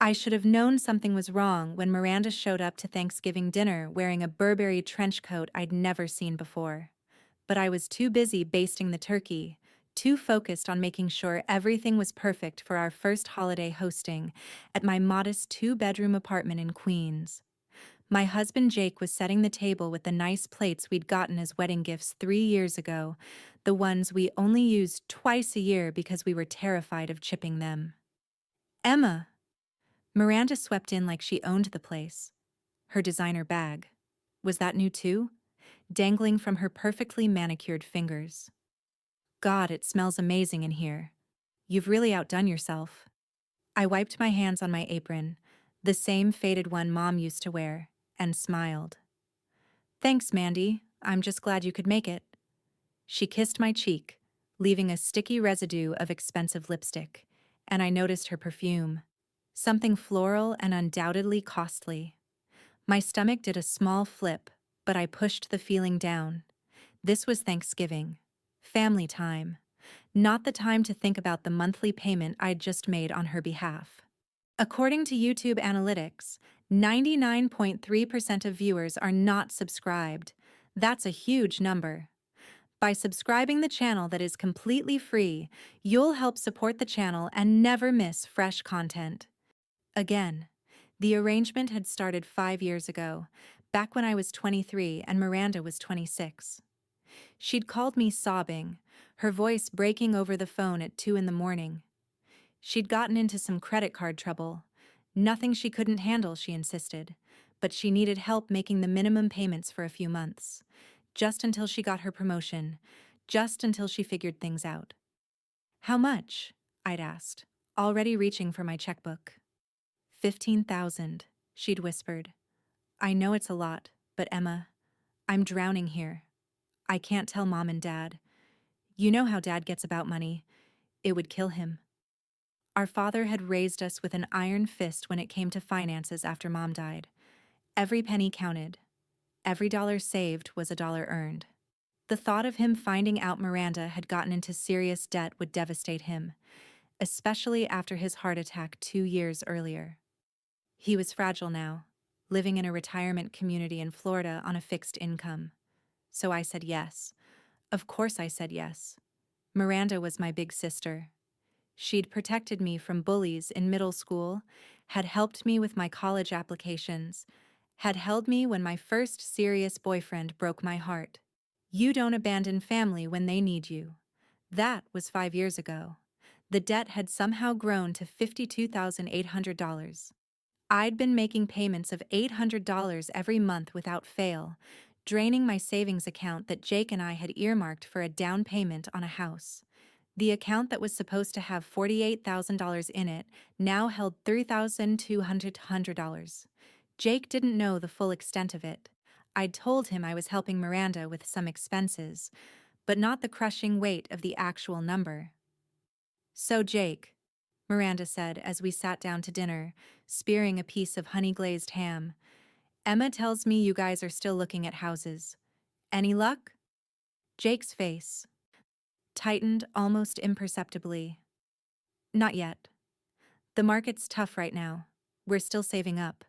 I should have known something was wrong when Miranda showed up to Thanksgiving dinner wearing a Burberry trench coat I'd never seen before. But I was too busy basting the turkey, too focused on making sure everything was perfect for our first holiday hosting at my modest two-bedroom apartment in Queens. My husband Jake was setting the table with the nice plates we'd gotten as wedding gifts 3 years ago, the ones we only used twice a year because we were terrified of chipping them. Emma! Miranda swept in like she owned the place. Her designer bag. Was that new too? Dangling from her perfectly manicured fingers. God, it smells amazing in here. You've really outdone yourself. I wiped my hands on my apron, the same faded one Mom used to wear, and smiled. Thanks, Mandy. I'm just glad you could make it. She kissed my cheek, leaving a sticky residue of expensive lipstick, and I noticed her perfume. Something floral and undoubtedly costly. My stomach did a small flip, but I pushed the feeling down. This was Thanksgiving. Family time. Not the time to think about the monthly payment I'd just made on her behalf. According to YouTube analytics, 99.3% of viewers are not subscribed. That's a huge number. By subscribing the channel that is completely free, you'll help support the channel and never miss fresh content. Again, the arrangement had started 5 years ago, back when I was 23 and Miranda was 26. She'd called me sobbing, her voice breaking over the phone at 2 in the morning. She'd gotten into some credit card trouble. Nothing she couldn't handle, she insisted, but she needed help making the minimum payments for a few months, just until she got her promotion, just until she figured things out. How much? I'd asked, already reaching for my checkbook. 15,000, she'd whispered. I know it's a lot, but Emma, I'm drowning here. I can't tell Mom and Dad. You know how Dad gets about money. It would kill him. Our father had raised us with an iron fist when it came to finances after Mom died. Every penny counted. Every dollar saved was a dollar earned. The thought of him finding out Miranda had gotten into serious debt would devastate him, especially after his heart attack 2 years earlier. He was fragile now, living in a retirement community in Florida on a fixed income. So I said yes. Of course I said yes. Miranda was my big sister. She'd protected me from bullies in middle school, had helped me with my college applications, had held me when my first serious boyfriend broke my heart. You don't abandon family when they need you. That was 5 years ago. The debt had somehow grown to $52,800. I'd been making payments of $800 every month without fail, draining my savings account that Jake and I had earmarked for a down payment on a house. The account that was supposed to have $48,000 in it now held $3,200. Jake didn't know the full extent of it. I'd told him I was helping Miranda with some expenses, but not the crushing weight of the actual number. So Jake, Miranda said as we sat down to dinner, spearing a piece of honey-glazed ham, Emma tells me you guys are still looking at houses. Any luck? Jake's face tightened almost imperceptibly. Not yet. The market's tough right now. We're still saving up.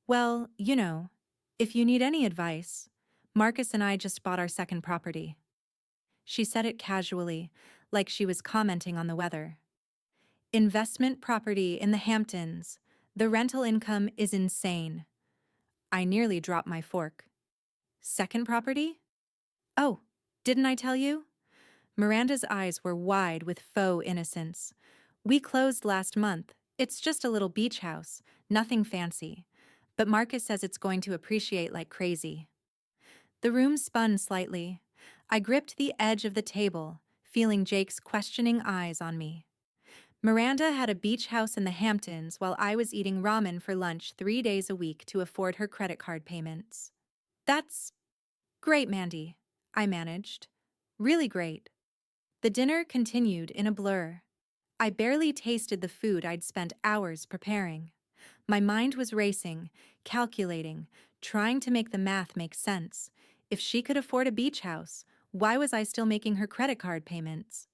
Well, if you need any advice, Marcus and I just bought our second property. She said it casually, like she was commenting on the weather. Investment property in the Hamptons. The rental income is insane. I nearly dropped my fork. Second property? Oh, didn't I tell you? Miranda's eyes were wide with faux innocence. We closed last month. It's just a little beach house, nothing fancy. But Marcus says it's going to appreciate like crazy. The room spun slightly. I gripped the edge of the table, feeling Jake's questioning eyes on me. Miranda had a beach house in the Hamptons while I was eating ramen for lunch 3 days a week to afford her credit card payments. That's great, Mandy, I managed. Really great. The dinner continued in a blur. I barely tasted the food I'd spent hours preparing. My mind was racing, calculating, trying to make the math make sense. If she could afford a beach house, why was I still making her credit card payments?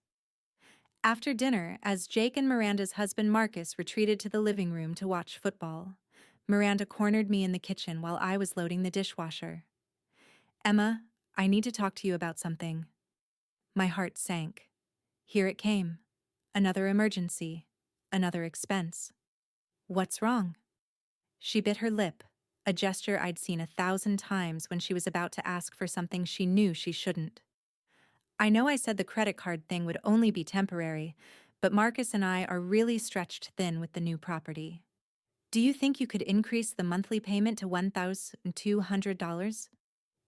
After dinner, as Jake and Miranda's husband Marcus retreated to the living room to watch football, Miranda cornered me in the kitchen while I was loading the dishwasher. Emma, I need to talk to you about something. My heart sank. Here it came. Another emergency. Another expense. What's wrong? She bit her lip, a gesture I'd seen 1,000 times when she was about to ask for something she knew she shouldn't. I know I said the credit card thing would only be temporary, but Marcus and I are really stretched thin with the new property. Do you think you could increase the monthly payment to $1,200?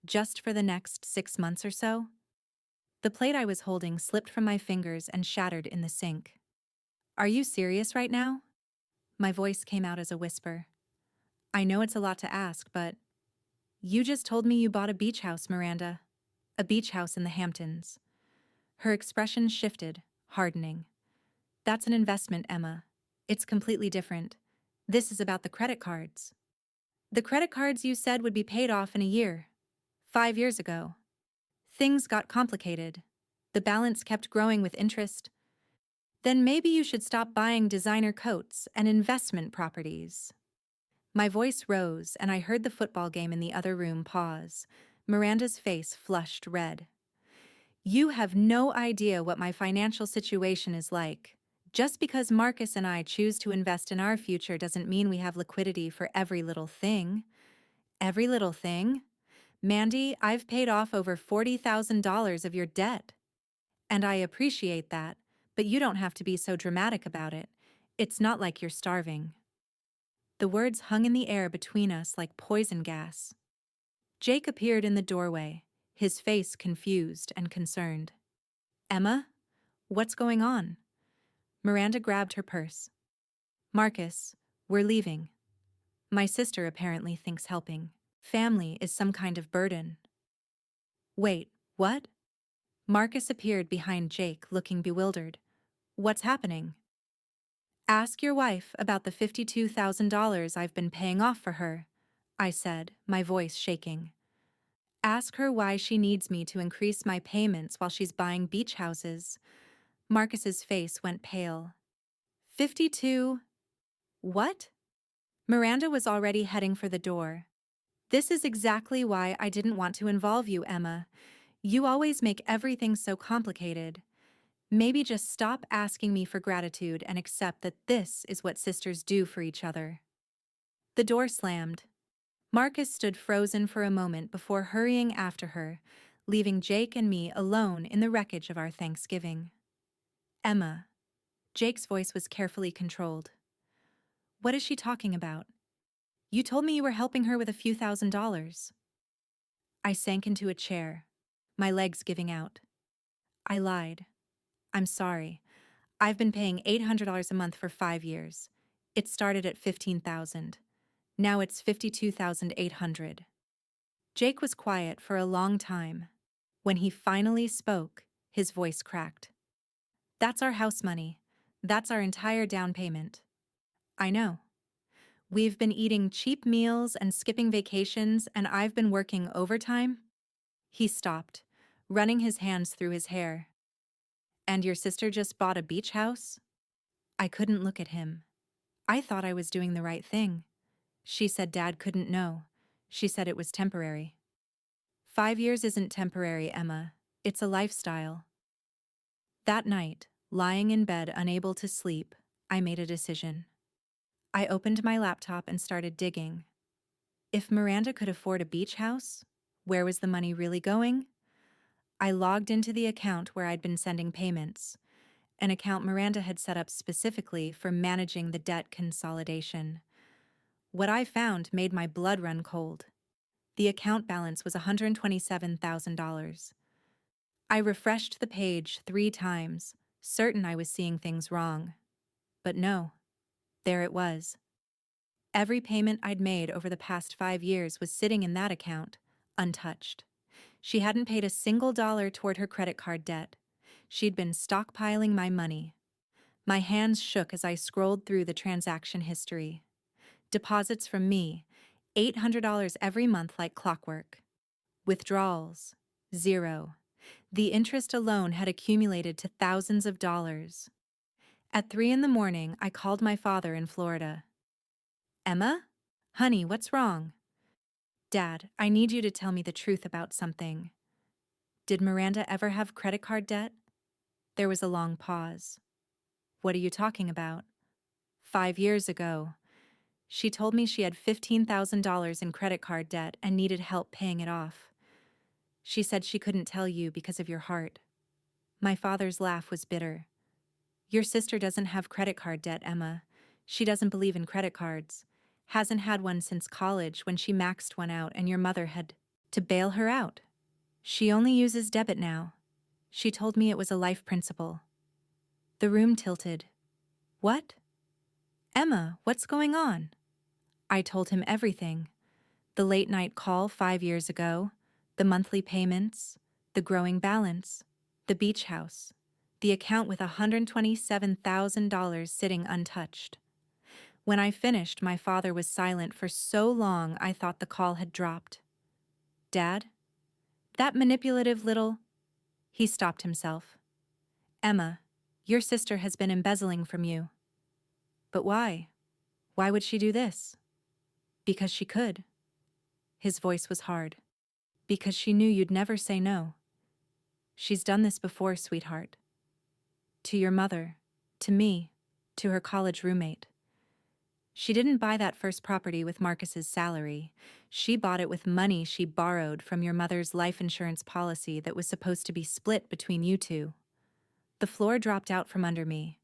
Just for the next 6 months or so? The plate I was holding slipped from my fingers and shattered in the sink. Are you serious right now? My voice came out as a whisper. I know it's a lot to ask, but you just told me you bought a beach house, Miranda. A beach house in the Hamptons. Her expression shifted, hardening. That's an investment, Emma. It's completely different. This is about the credit cards. The credit cards you said would be paid off in a year. 5 years ago. Things got complicated. The balance kept growing with interest. Then maybe you should stop buying designer coats and investment properties. My voice rose, and I heard the football game in the other room pause. Miranda's face flushed red. You have no idea what my financial situation is like. Just because Marcus and I choose to invest in our future doesn't mean we have liquidity for every little thing. Every little thing? Mandy, I've paid off over $40,000 of your debt. And I appreciate that, but you don't have to be so dramatic about it. It's not like you're starving. The words hung in the air between us like poison gas. Jake appeared in the doorway, his face confused and concerned. Emma? What's going on? Miranda grabbed her purse. Marcus, we're leaving. My sister apparently thinks helping family is some kind of burden. Wait, what? Marcus appeared behind Jake, looking bewildered. What's happening? Ask your wife about the $52,000 I've been paying off for her, I said, my voice shaking. Ask her why she needs me to increase my payments while she's buying beach houses. Marcus's face went pale. 52? What? Miranda was already heading for the door. This is exactly why I didn't want to involve you, Emma. You always make everything so complicated. Maybe just stop asking me for gratitude and accept that this is what sisters do for each other. The door slammed. Marcus stood frozen for a moment before hurrying after her, leaving Jake and me alone in the wreckage of our Thanksgiving. Emma. Jake's voice was carefully controlled. What is she talking about? You told me you were helping her with a few $1,000s. I sank into a chair, my legs giving out. I lied. I'm sorry. I've been paying $800 a month for 5 years. It started at $15,000. Now it's $52,800. Jake was quiet for a long time. When he finally spoke, his voice cracked. That's our house money. That's our entire down payment. I know. We've been eating cheap meals and skipping vacations, and I've been working overtime. He stopped, running his hands through his hair. And your sister just bought a beach house? I couldn't look at him. I thought I was doing the right thing. She said Dad couldn't know. She said it was temporary. 5 years isn't temporary, Emma. It's a lifestyle. That night, lying in bed unable to sleep, I made a decision. I opened my laptop and started digging. If Miranda could afford a beach house, where was the money really going? I logged into the account where I'd been sending payments, an account Miranda had set up specifically for managing the debt consolidation. What I found made my blood run cold. The account balance was $127,000. I refreshed the page 3 times, certain I was seeing things wrong. But no, there it was. Every payment I'd made over the past 5 years was sitting in that account, untouched. She hadn't paid a single dollar toward her credit card debt. She'd been stockpiling my money. My hands shook as I scrolled through the transaction history. Deposits from me, $800 every month like clockwork. Withdrawals, 0. The interest alone had accumulated to thousands of dollars. At 3 in the morning, I called my father in Florida. Emma? Honey, what's wrong? Dad, I need you to tell me the truth about something. Did Miranda ever have credit card debt? There was a long pause. What are you talking about? 5 years ago. She told me she had $15,000 in credit card debt and needed help paying it off. She said she couldn't tell you because of your heart. My father's laugh was bitter. Your sister doesn't have credit card debt, Emma. She doesn't believe in credit cards. Hasn't had one since college when she maxed one out and your mother had to bail her out. She only uses debit now. She told me it was a life principle. The room tilted. What? Emma, what's going on? I told him everything. The late-night call 5 years ago, the monthly payments, the growing balance, the beach house, the account with $127,000 sitting untouched. When I finished, my father was silent for so long I thought the call had dropped. Dad? That manipulative little... He stopped himself. Emma, your sister has been embezzling from you. But why? Why would she do this? Because she could. His voice was hard. Because she knew you'd never say no. She's done this before, sweetheart. To your mother, to me, to her college roommate. She didn't buy that first property with Marcus's salary. She bought it with money she borrowed from your mother's life insurance policy that was supposed to be split between you two. The floor dropped out from under me.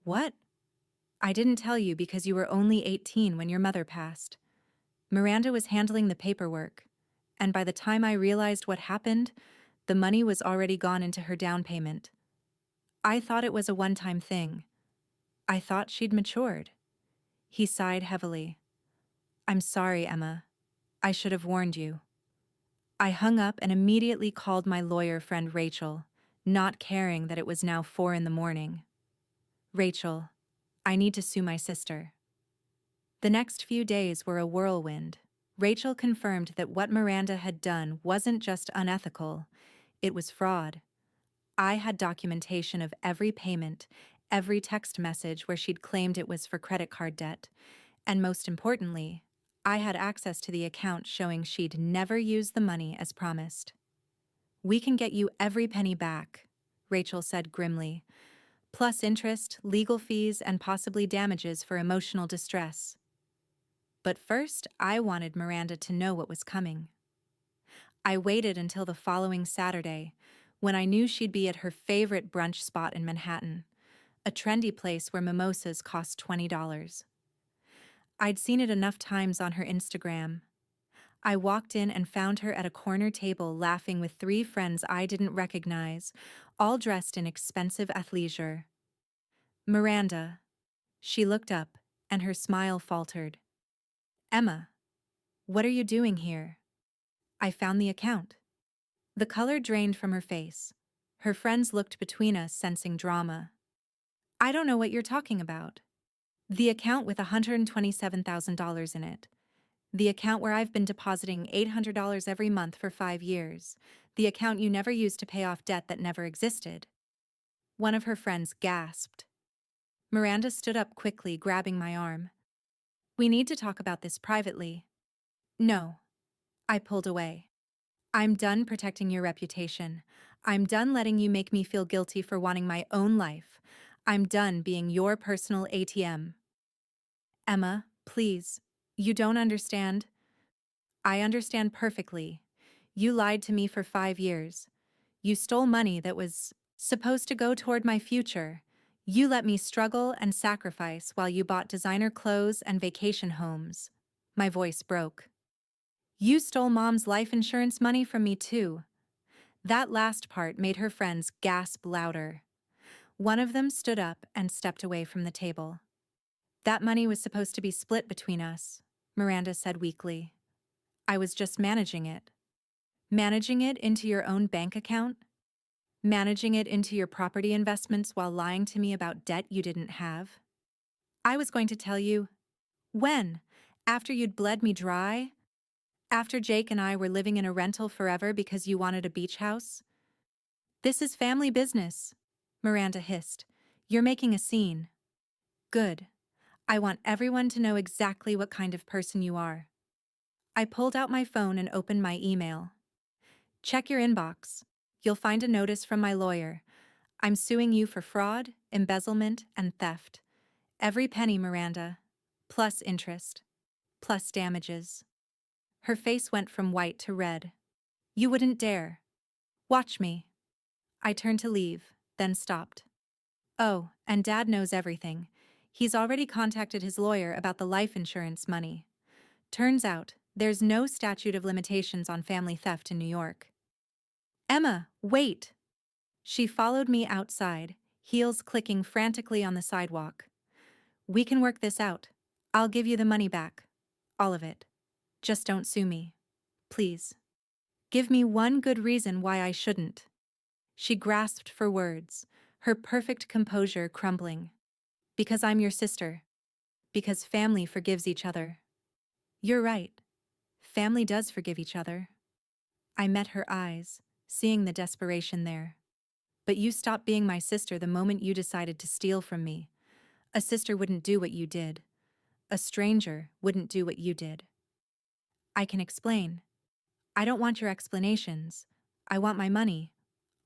What? I didn't tell you because you were only 18 when your mother passed. Miranda was handling the paperwork, and by the time I realized what happened, the money was already gone into her down payment. I thought it was a one-time thing. I thought she'd matured. He sighed heavily. I'm sorry, Emma. I should have warned you. I hung up and immediately called my lawyer friend Rachel, not caring that it was now 4 in the morning. Rachel, I need to sue my sister. The next few days were a whirlwind. Rachel confirmed that what Miranda had done wasn't just unethical, it was fraud. I had documentation of every payment, every text message where she'd claimed it was for credit card debt, and most importantly, I had access to the account showing she'd never used the money as promised. We can get you every penny back, Rachel said grimly, plus interest, legal fees, and possibly damages for emotional distress. But first, I wanted Miranda to know what was coming. I waited until the following Saturday, when I knew she'd be at her favorite brunch spot in Manhattan, a trendy place where mimosas cost $20. I'd seen it enough times on her Instagram. I walked in and found her at a corner table laughing with 3 friends I didn't recognize, all dressed in expensive athleisure. Miranda. She looked up, and her smile faltered. Emma, what are you doing here? I found the account. The color drained from her face. Her friends looked between us, sensing drama. I don't know what you're talking about. The account with $127,000 in it. The account where I've been depositing $800 every month for 5 years. The account you never used to pay off debt that never existed. One of her friends gasped. Miranda stood up quickly, grabbing my arm. We need to talk about this privately. No. I pulled away. I'm done protecting your reputation. I'm done letting you make me feel guilty for wanting my own life. I'm done being your personal ATM. Emma, please. You don't understand. I understand perfectly. You lied to me for 5 years. You stole money that was supposed to go toward my future. You let me struggle and sacrifice while you bought designer clothes and vacation homes. My voice broke. You stole Mom's life insurance money from me too. That last part made her friends gasp louder. One of them stood up and stepped away from the table. That money was supposed to be split between us, Miranda said weakly. I was just managing it. Managing it into your own bank account? Managing it into your property investments while lying to me about debt you didn't have? I was going to tell you. When? After you'd bled me dry? After Jake and I were living in a rental forever because you wanted a beach house? This is family business, Miranda hissed. You're making a scene. Good. I want everyone to know exactly what kind of person you are. I pulled out my phone and opened my email. Check your inbox. You'll find a notice from my lawyer. I'm suing you for fraud, embezzlement, and theft. Every penny, Miranda. Plus interest. Plus damages. Her face went from white to red. You wouldn't dare. Watch me. I turned to leave, then stopped. Oh, and Dad knows everything. He's already contacted his lawyer about the life insurance money. Turns out, there's no statute of limitations on family theft in New York. Emma, wait! She followed me outside, heels clicking frantically on the sidewalk. We can work this out. I'll give you the money back. All of it. Just don't sue me. Please. Give me one good reason why I shouldn't. She grasped for words, her perfect composure crumbling. Because I'm your sister. Because family forgives each other. You're right. Family does forgive each other. I met her eyes, seeing the desperation there. But you stopped being my sister the moment you decided to steal from me. A sister wouldn't do what you did. A stranger wouldn't do what you did. I can explain. I don't want your explanations. I want my money.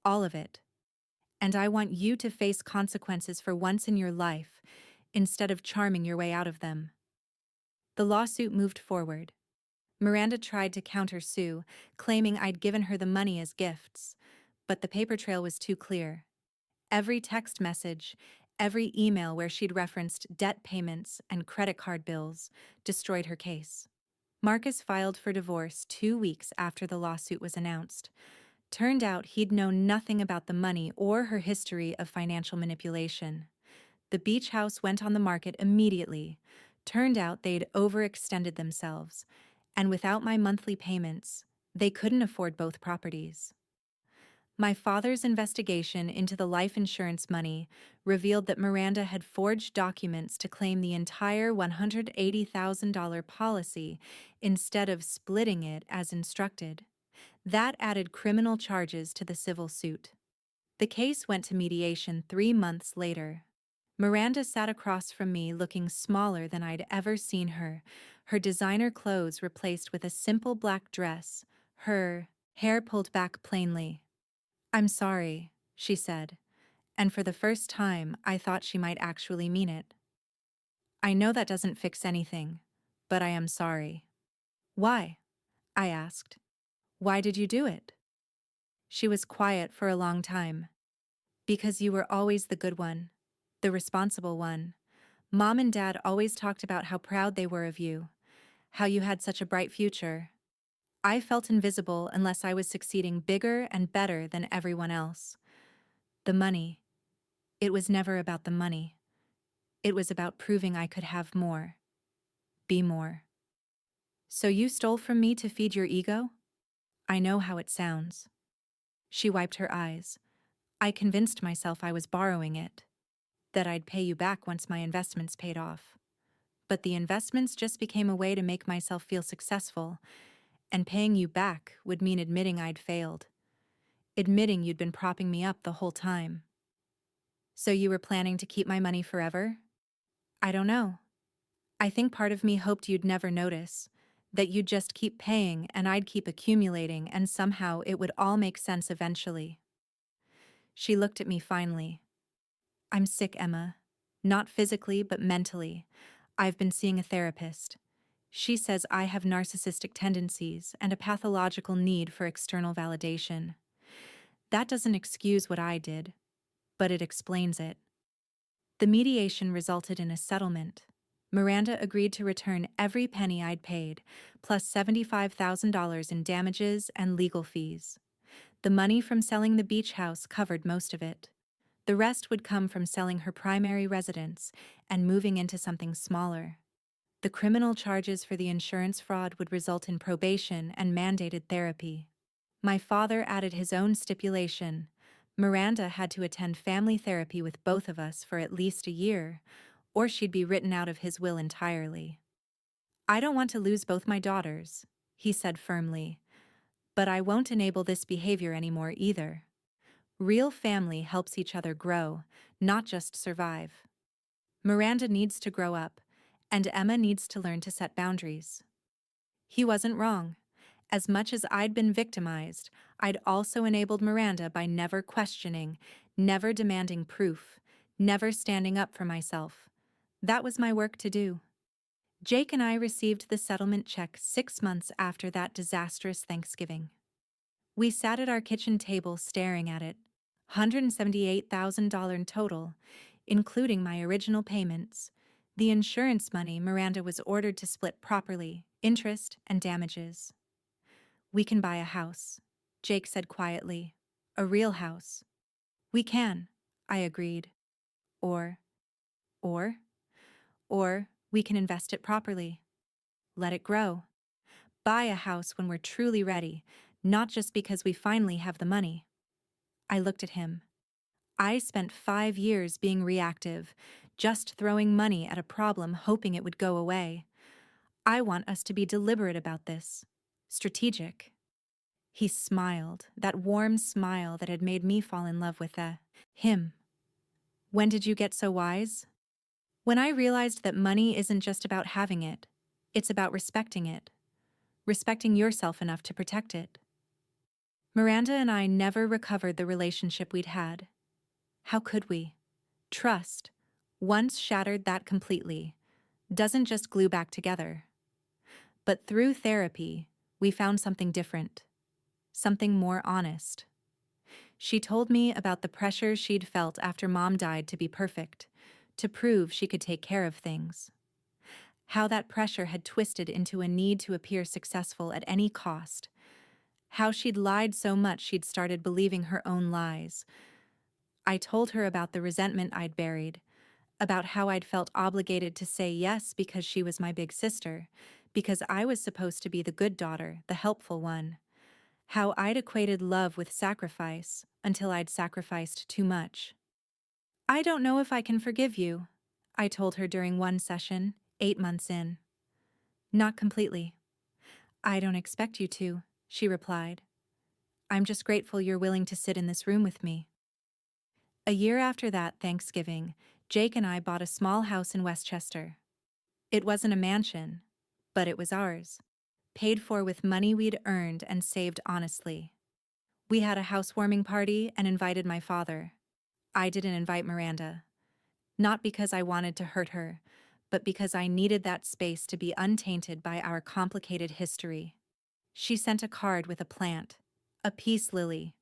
All of it. And I want you to face consequences for once in your life, instead of charming your way out of them. The lawsuit moved forward. Miranda tried to countersue, claiming I'd given her the money as gifts, but the paper trail was too clear. Every text message, every email where she'd referenced debt payments and credit card bills destroyed her case. Marcus filed for divorce 2 weeks after the lawsuit was announced. Turned out he'd known nothing about the money or her history of financial manipulation. The beach house went on the market immediately. Turned out they'd overextended themselves, and without my monthly payments, they couldn't afford both properties. My father's investigation into the life insurance money revealed that Miranda had forged documents to claim the entire $180,000 policy instead of splitting it as instructed. That added criminal charges to the civil suit. The case went to mediation 3 months later. Miranda sat across from me looking smaller than I'd ever seen her, her designer clothes replaced with a simple black dress, her hair pulled back plainly. I'm sorry, she said, and for the first time I thought she might actually mean it. I know that doesn't fix anything, but I am sorry. Why? I asked. Why did you do it? She was quiet for a long time. Because you were always the good one, the responsible one. Mom and Dad always talked about how proud they were of you, how you had such a bright future. I felt invisible unless I was succeeding bigger and better than everyone else. The money. It was never about the money. It was about proving I could have more. Be more. So you stole from me to feed your ego? I know how it sounds. She wiped her eyes. I convinced myself I was borrowing it, that I'd pay you back once my investments paid off. But the investments just became a way to make myself feel successful, and paying you back would mean admitting I'd failed. Admitting you'd been propping me up the whole time. So you were planning to keep my money forever? I don't know. I think part of me hoped you'd never notice, that you'd just keep paying and I'd keep accumulating and somehow it would all make sense eventually. She looked at me finally. I'm sick, Emma. Not physically, but mentally. I've been seeing a therapist. She says I have narcissistic tendencies and a pathological need for external validation. That doesn't excuse what I did, but it explains it. The mediation resulted in a settlement. Miranda agreed to return every penny I'd paid, plus $75,000 in damages and legal fees. The money from selling the beach house covered most of it. The rest would come from selling her primary residence and moving into something smaller. The criminal charges for the insurance fraud would result in probation and mandated therapy. My father added his own stipulation. Miranda had to attend family therapy with both of us for at least a year, or she'd be written out of his will entirely. I don't want to lose both my daughters, he said firmly, but I won't enable this behavior anymore either. Real family helps each other grow, not just survive. Miranda needs to grow up, and Emma needs to learn to set boundaries. He wasn't wrong. As much as I'd been victimized, I'd also enabled Miranda by never questioning, never demanding proof, never standing up for myself. That was my work to do. Jake and I received the settlement check 6 months after that disastrous Thanksgiving. We sat at our kitchen table staring at it. $178,000 in total, including my original payments, the insurance money Miranda was ordered to split properly, interest and damages. We can buy a house, Jake said quietly. A real house. We can, I agreed. Or, or, or we can invest it properly. Let it grow. Buy a house when we're truly ready, not just because we finally have the money. I looked at him. I spent 5 years being reactive, just throwing money at a problem hoping it would go away. I want us to be deliberate about this. Strategic. He smiled, that warm smile that had made me fall in love with him. When did you get so wise? When I realized that money isn't just about having it, it's about respecting it. Respecting yourself enough to protect it. Miranda and I never recovered the relationship we'd had. How could we? Trust, once shattered that completely, doesn't just glue back together. But through therapy, we found something different, something more honest. She told me about the pressure she'd felt after Mom died to be perfect, to prove she could take care of things. How that pressure had twisted into a need to appear successful at any cost. How she'd lied so much she'd started believing her own lies. I told her about the resentment I'd buried, about how I'd felt obligated to say yes because she was my big sister, because I was supposed to be the good daughter, the helpful one. How I'd equated love with sacrifice until I'd sacrificed too much. I don't know if I can forgive you, I told her during one session, 8 months in. Not completely. I don't expect you to, she replied. I'm just grateful you're willing to sit in this room with me. A year after that Thanksgiving, Jake and I bought a small house in Westchester. It wasn't a mansion, but it was ours, paid for with money we'd earned and saved honestly. We had a housewarming party and invited my father. I didn't invite Miranda. Not because I wanted to hurt her, but because I needed that space to be untainted by our complicated history. She sent a card with a plant, a peace lily.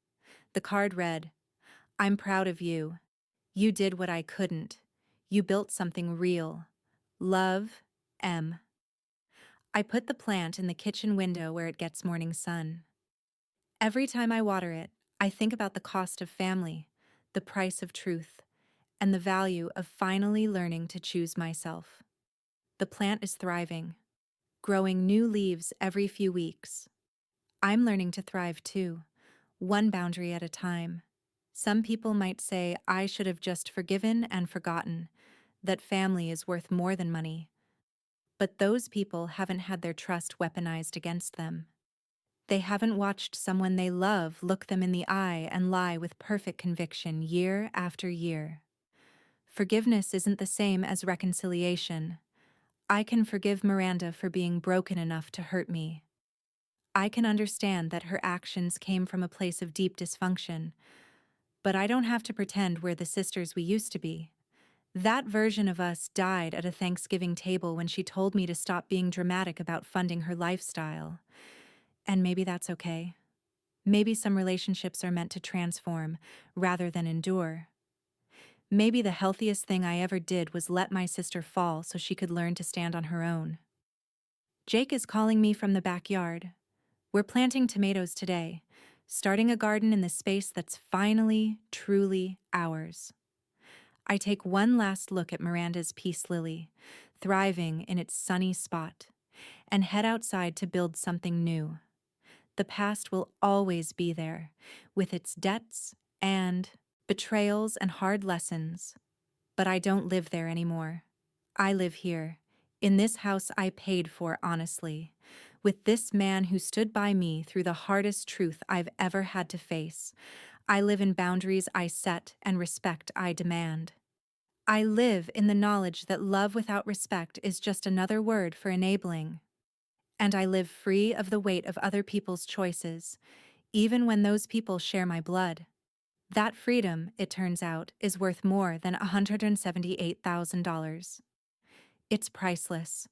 The card read, I'm proud of you. You did what I couldn't. You built something real. Love, M. I put the plant in the kitchen window where it gets morning sun. Every time I water it, I think about the cost of family, the price of truth, and the value of finally learning to choose myself. The plant is thriving, growing new leaves every few weeks. I'm learning to thrive too, one boundary at a time. Some people might say I should have just forgiven and forgotten, that family is worth more than money. But those people haven't had their trust weaponized against them. They haven't watched someone they love look them in the eye and lie with perfect conviction year after year. Forgiveness isn't the same as reconciliation. I can forgive Miranda for being broken enough to hurt me. I can understand that her actions came from a place of deep dysfunction, but I don't have to pretend we're the sisters we used to be. That version of us died at a Thanksgiving table when she told me to stop being dramatic about funding her lifestyle. And maybe that's okay. Maybe some relationships are meant to transform rather than endure. Maybe the healthiest thing I ever did was let my sister fall so she could learn to stand on her own. Jake is calling me from the backyard. We're planting tomatoes today, starting a garden in the space that's finally, truly ours. I take one last look at Miranda's peace lily, thriving in its sunny spot, and head outside to build something new. The past will always be there, with its debts and betrayals and hard lessons. But I don't live there anymore. I live here, in this house I paid for honestly, with this man who stood by me through the hardest truth I've ever had to face. I live in boundaries I set and respect I demand. I live in the knowledge that love without respect is just another word for enabling. And I live free of the weight of other people's choices, even when those people share my blood. That freedom, it turns out, is worth more than $178,000. It's priceless.